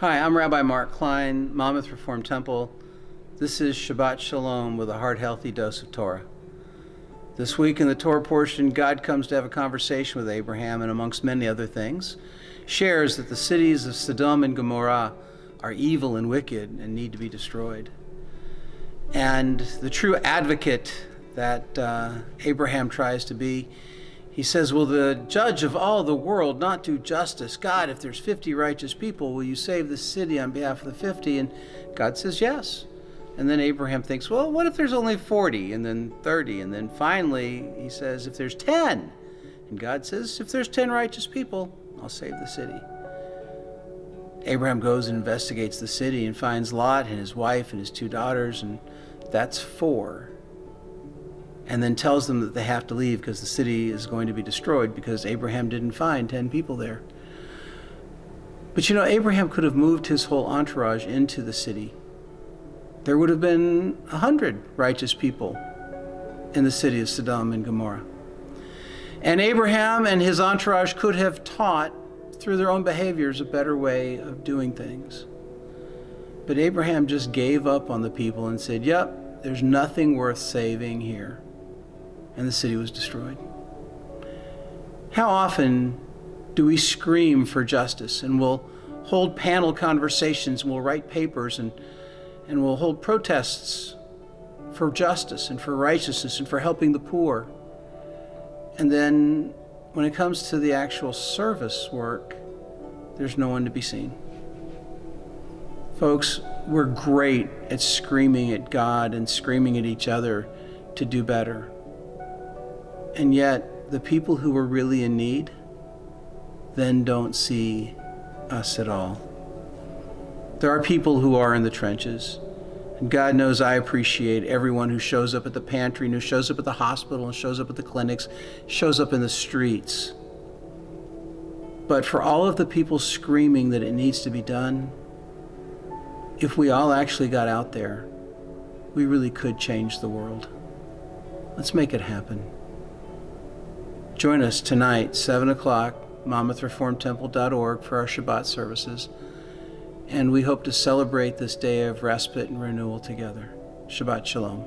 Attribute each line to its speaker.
Speaker 1: Hi, I'm Rabbi Marc Kline, Monmouth Reformed Temple. This is Shabbat Shalom with a heart-healthy dose of Torah. This week in the Torah portion, God comes to have a conversation with Abraham and, amongst many other things, shares that the cities of Sodom and Gomorrah are evil and wicked and need to be destroyed. And the true advocate that Abraham tries to be, he says, will the judge of all the world not do justice? God, if there's 50 righteous people, will you save the city on behalf of the 50? And God says yes. And then Abraham thinks, well, what if there's only 40 and then 30? And then finally he says, if there's 10. And God says, if there's 10 righteous people, I'll save the city. Abraham goes and investigates the city and finds Lot and his wife and his 2 daughters, and that's 4. And then tells them that they have to leave because the city is going to be destroyed because Abraham didn't find 10 people there. But you know, Abraham could have moved his whole entourage into the city. There would have been 100 righteous people in the city of Sodom and Gomorrah. And Abraham and his entourage could have taught through their own behaviors a better way of doing things. But Abraham just gave up on the people and said, yep, there's nothing worth saving here. And the city was destroyed. How often do we scream for justice, and we'll hold panel conversations, and we'll write papers, and we'll hold protests for justice and for righteousness and for helping the poor. And then when it comes to the actual service work, there's no one to be seen. Folks, we're great at screaming at God and screaming at each other to do better. And yet, the people who are really in need then don't see us at all. There are people who are in the trenches. And God knows I appreciate everyone who shows up at the pantry, and who shows up at the hospital, and shows up at the clinics, shows up in the streets. But for all of the people screaming that it needs to be done, if we all actually got out there, we really could change the world. Let's make it happen. Join us tonight, 7 o'clock, monmouthreformedtemple.org for our Shabbat services. And we hope to celebrate this day of respite and renewal together. Shabbat Shalom.